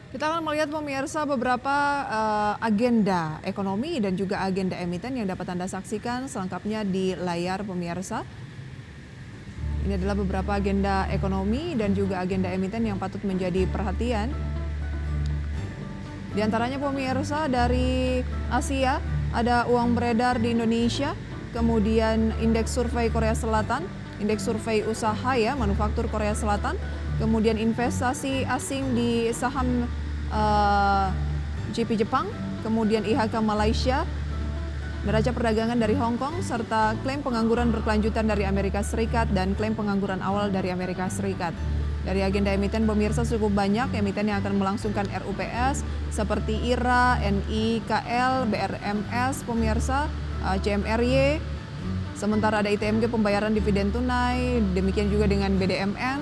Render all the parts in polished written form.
Kita akan melihat pemirsa beberapa agenda ekonomi dan juga agenda emiten yang dapat Anda saksikan selengkapnya di layar pemirsa. Ini adalah beberapa agenda ekonomi dan juga agenda emiten yang patut menjadi perhatian. Di antaranya pemirsa dari Asia ada uang beredar di Indonesia, kemudian indeks survei Korea Selatan, indeks survei usaha ya manufaktur Korea Selatan, kemudian investasi asing di saham GP Jepang, kemudian IHK Malaysia, neraca perdagangan dari Hong Kong, serta klaim pengangguran berkelanjutan dari Amerika Serikat dan klaim pengangguran awal dari Amerika Serikat. Dari agenda emiten pemirsa cukup banyak emiten yang akan melangsungkan RUPS seperti IRA, NIKL, BRMS pemirsa, CMRY. Sementara ada ITMG pembayaran dividen tunai, demikian juga dengan BDMN,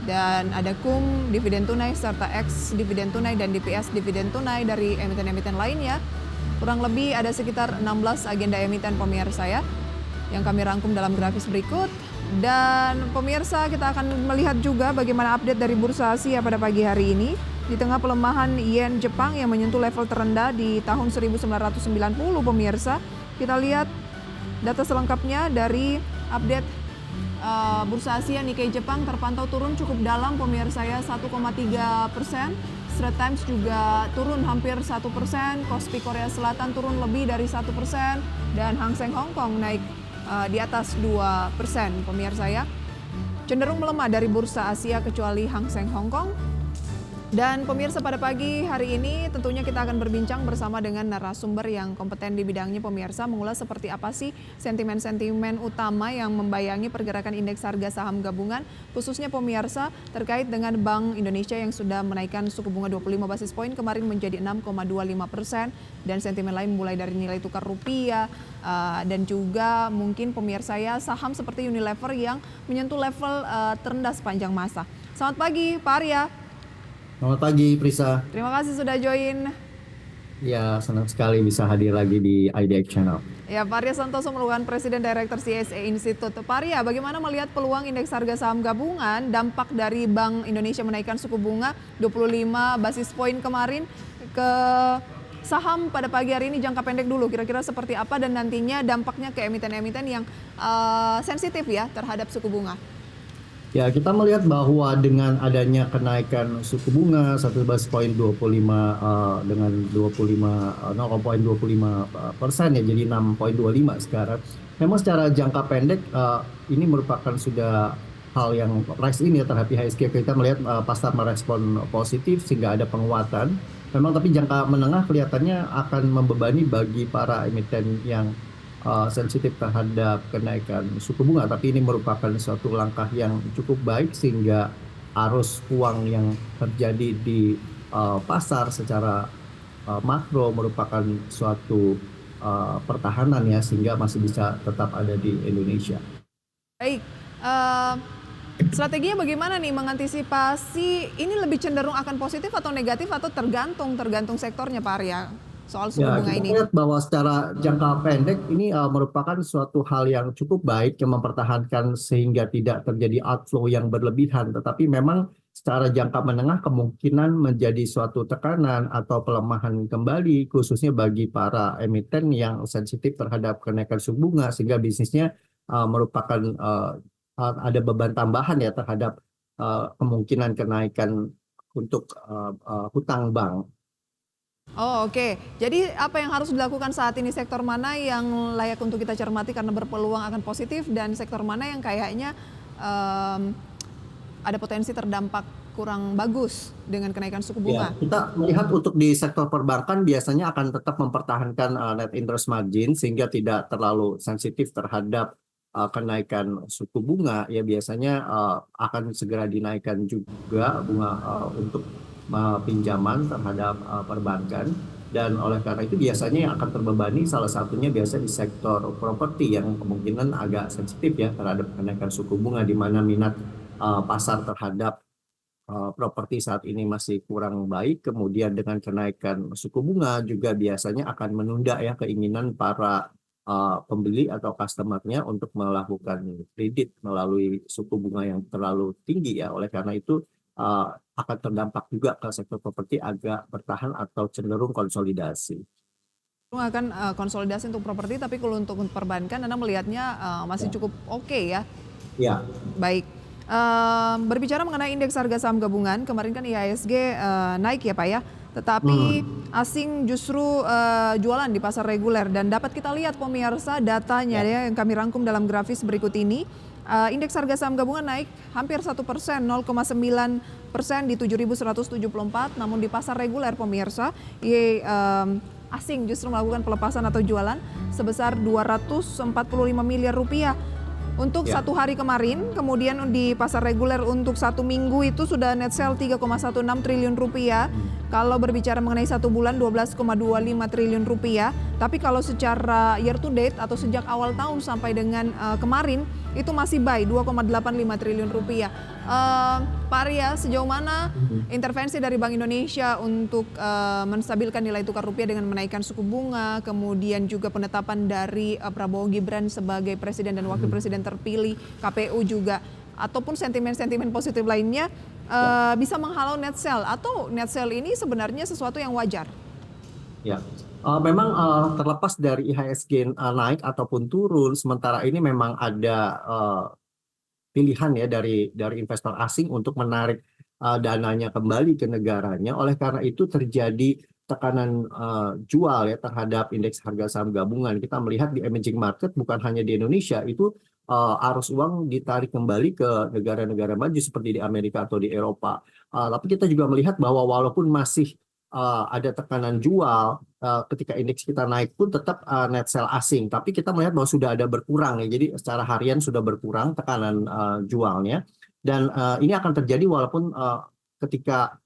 dan ada KUM dividen tunai serta X dividen tunai dan DPS dividen tunai dari emiten-emiten lainnya. Kurang lebih ada sekitar 16 agenda emiten pemirsa ya, yang kami rangkum dalam grafis berikut. Dan pemirsa, kita akan melihat juga bagaimana update dari Bursa Asia pada pagi hari ini. Di tengah pelemahan yen Jepang yang menyentuh level terendah di tahun 1990 pemirsa, kita lihat data selengkapnya dari update Bursa Asia Nikkei Jepang terpantau turun cukup dalam pemirsa ya, 1,3%. Straits Times juga turun hampir 1%, Kospi Korea Selatan turun lebih dari 1%, dan Hang Seng Hong Kong naik di atas 2% pemirsa ya. Cenderung melemah dari Bursa Asia kecuali Hang Seng Hong Kong. Dan pemirsa, pada pagi hari ini tentunya kita akan berbincang bersama dengan narasumber yang kompeten di bidangnya pemirsa, mengulas seperti apa sih sentimen-sentimen utama yang membayangi pergerakan indeks harga saham gabungan, khususnya pemirsa terkait dengan Bank Indonesia yang sudah menaikkan suku bunga 25 basis poin kemarin menjadi 6,25%, dan sentimen lain mulai dari nilai tukar rupiah, dan juga mungkin pemirsa ya saham seperti Unilever yang menyentuh level terendah sepanjang masa. Selamat pagi Pak Arya. Selamat pagi, Prisa. Terima kasih sudah join. Ya, senang sekali bisa hadir lagi di IDX Channel. Ya, Pak Arya Santoso merupakan Presiden Direktur CSA Institute. Pak Arya, bagaimana melihat peluang indeks harga saham gabungan, dampak dari Bank Indonesia menaikkan suku bunga 25 basis poin kemarin ke saham pada pagi hari ini, jangka pendek dulu, kira-kira seperti apa, dan nantinya dampaknya ke emiten-emiten yang sensitif ya terhadap suku bunga? Ya, kita melihat bahwa dengan adanya kenaikan suku bunga 1 basis point 25 dengan 25 0,25% ya, jadi 6,25 sekarang. Memang secara jangka pendek ini merupakan sudah hal yang price in ya terhadap IHSG. Kita melihat pasar merespon positif sehingga ada penguatan. Memang tapi jangka menengah kelihatannya akan membebani bagi para emiten yang sensitif terhadap kenaikan suku bunga, tapi ini merupakan suatu langkah yang cukup baik sehingga arus uang yang terjadi di pasar secara makro merupakan suatu pertahanan ya, sehingga masih bisa tetap ada di Indonesia. Baik, strateginya bagaimana nih mengantisipasi ini, lebih cenderung akan positif atau negatif atau tergantung sektornya Pak Arya soal suku Ya, bunga kita ini? lihat bahwa secara jangka pendek ini merupakan suatu hal yang cukup baik yang mempertahankan sehingga tidak terjadi outflow yang berlebihan. Tetapi memang secara jangka menengah kemungkinan menjadi suatu tekanan atau pelemahan kembali, khususnya bagi para emiten yang sensitif terhadap kenaikan suku bunga, sehingga bisnisnya merupakan ada beban tambahan ya terhadap kemungkinan kenaikan untuk hutang bank. Oh, oke. Jadi apa yang harus dilakukan saat ini, sektor mana yang layak untuk kita cermati karena berpeluang akan positif, dan sektor mana yang kayaknya em, ada potensi terdampak kurang bagus dengan kenaikan suku Ya, bunga? kita melihat untuk di sektor perbankan biasanya akan tetap mempertahankan net interest margin sehingga tidak terlalu sensitif terhadap kenaikan suku bunga. Ya, biasanya akan segera dinaikkan juga bunga untuk pinjaman terhadap perbankan, dan oleh karena itu biasanya yang akan terbebani salah satunya biasa di sektor properti yang kemungkinan agak sensitif ya terhadap kenaikan suku bunga, di mana minat pasar terhadap properti saat ini masih kurang baik. Kemudian dengan kenaikan suku bunga juga biasanya akan menunda ya keinginan para pembeli atau customernya untuk melakukan kredit melalui suku bunga yang terlalu tinggi ya. Oleh karena itu akan terdampak juga ke sektor properti agak bertahan atau cenderung konsolidasi. Akan konsolidasi untuk properti, tapi kalau untuk perbankan Anda melihatnya masih cukup oke ya. Ya, Baik. Berbicara mengenai indeks harga saham gabungan, kemarin kan IHSG naik ya Pak ya, tetapi asing justru jualan di pasar reguler dan dapat kita lihat pemirsa datanya ya yang kami rangkum dalam grafis berikut ini. Indeks harga saham gabungan naik hampir 1%, 0,9% di 7.174, namun di pasar reguler pemirsa, asing justru melakukan pelepasan atau jualan sebesar 245 miliar rupiah. Untuk satu hari kemarin, kemudian di pasar reguler untuk satu minggu itu sudah net sell 3,16 triliun rupiah. Kalau berbicara mengenai satu bulan 12,25 triliun rupiah. Tapi kalau secara year to date atau sejak awal tahun sampai dengan kemarin itu masih buy 2,85 triliun rupiah. Pak Arya, sejauh mana intervensi dari Bank Indonesia untuk menstabilkan nilai tukar rupiah dengan menaikkan suku bunga, kemudian juga penetapan dari Prabowo Gibran sebagai presiden dan wakil presiden terpilih, KPU juga, ataupun sentimen-sentimen positif lainnya bisa menghalau net sell, atau net sell ini sebenarnya sesuatu yang wajar? Ya, memang terlepas dari IHSG naik ataupun turun, sementara ini memang ada pilihan ya dari investor asing untuk menarik dananya kembali ke negaranya. Oleh karena itu terjadi tekanan jual ya terhadap indeks harga saham gabungan. Kita melihat di emerging market bukan hanya di Indonesia, itu arus uang ditarik kembali ke negara-negara maju seperti di Amerika atau di Eropa. Tapi kita juga melihat bahwa walaupun masih ada tekanan jual, ketika indeks kita naik pun tetap net sell asing. Tapi kita melihat bahwa sudah ada berkurang ya. Jadi secara harian sudah berkurang tekanan jualnya. Dan ini akan terjadi walaupun ketika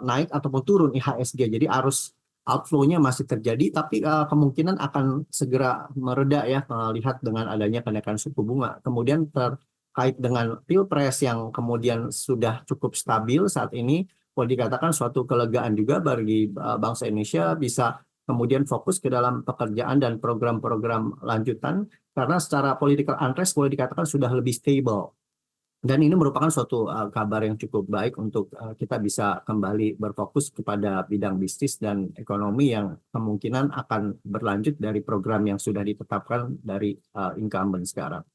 naik ataupun turun IHSG. Jadi arus outflow-nya masih terjadi, tapi kemungkinan akan segera mereda ya, lihat dengan adanya kenaikan suku bunga. Kemudian terkait dengan Pilpres yang kemudian sudah cukup stabil saat ini, boleh dikatakan suatu kelegaan juga bagi bangsa Indonesia bisa kemudian fokus ke dalam pekerjaan dan program-program lanjutan, karena secara political unrest boleh dikatakan sudah lebih stable. Dan ini merupakan suatu kabar yang cukup baik untuk kita bisa kembali berfokus kepada bidang bisnis dan ekonomi yang kemungkinan akan berlanjut dari program yang sudah ditetapkan dari incumbent sekarang.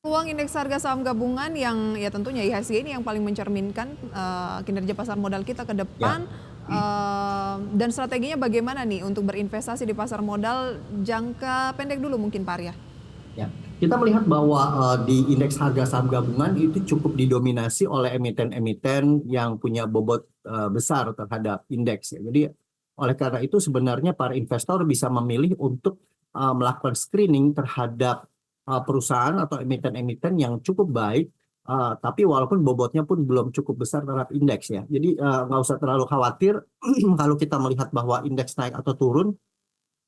Peluang indeks harga saham gabungan yang ya tentunya IHSG ini yang paling mencerminkan kinerja pasar modal kita ke depan. Dan strateginya bagaimana nih untuk berinvestasi di pasar modal jangka pendek dulu mungkin Pak Arya? Ya, kita melihat bahwa di indeks harga saham gabungan itu cukup didominasi oleh emiten-emiten yang punya bobot besar terhadap indeks. Ya. Jadi oleh karena itu sebenarnya para investor bisa memilih untuk melakukan screening terhadap perusahaan atau emiten-emiten yang cukup baik, tapi walaupun bobotnya pun belum cukup besar terhadap indeks ya. Jadi nggak usah terlalu khawatir kalau kita melihat bahwa indeks naik atau turun,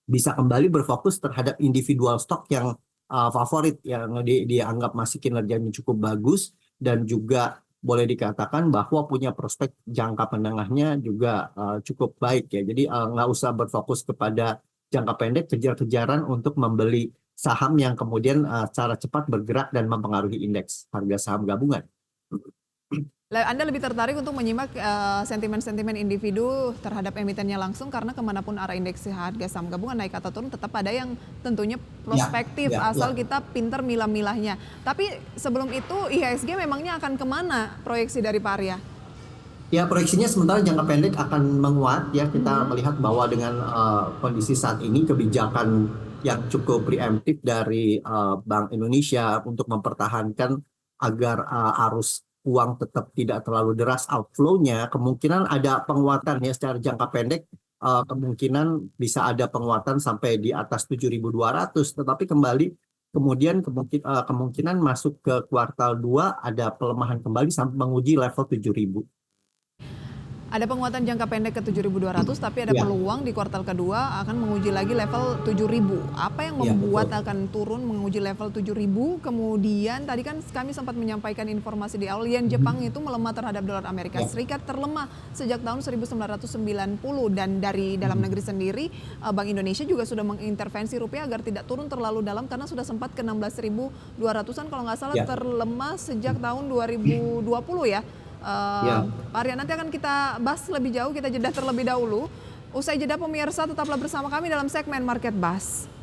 bisa kembali berfokus terhadap individual stok yang favorit yang dianggap masih kinerjanya cukup bagus dan juga boleh dikatakan bahwa punya prospek jangka menengahnya juga cukup baik ya. Jadi nggak usah berfokus kepada jangka pendek, kejar-kejaran untuk membeli saham yang kemudian secara cepat bergerak dan mempengaruhi indeks harga saham gabungan. Anda lebih tertarik untuk menyimak sentimen-sentimen individu terhadap emitennya langsung, karena kemanapun arah indeks harga saham gabungan naik atau turun tetap ada yang tentunya prospektif asal kita pinter milah-milahnya. Tapi sebelum itu IHSG memangnya akan kemana proyeksi dari Pak Arya? Ya, proyeksinya sementara jangka pendek akan menguat ya. Kita melihat bahwa dengan kondisi saat ini kebijakan yang cukup preemptif dari Bank Indonesia untuk mempertahankan agar arus uang tetap tidak terlalu deras outflow-nya, kemungkinan ada penguatan ya secara jangka pendek, kemungkinan bisa ada penguatan sampai di atas 7.200, tetapi kemudian kemungkinan masuk ke kuartal 2 ada pelemahan kembali sampai menguji level 7.000. Ada penguatan jangka pendek ke 7.200, tapi ada peluang di kuartal kedua akan menguji lagi level 7.000. Apa yang membuat akan turun menguji level 7.000? Kemudian tadi kan kami sempat menyampaikan informasi di awal, yen Jepang itu melemah terhadap dolar Amerika Serikat, terlemah sejak tahun 1990, dan dari dalam negeri sendiri Bank Indonesia juga sudah mengintervensi rupiah agar tidak turun terlalu dalam karena sudah sempat ke 16.200-an kalau nggak salah, terlemah sejak tahun 2020 ya. Ya. Pak Arya, nanti akan kita bahas lebih jauh, kita jeda terlebih dahulu. Usai jeda pemirsa, tetaplah bersama kami dalam segmen Market Buzz.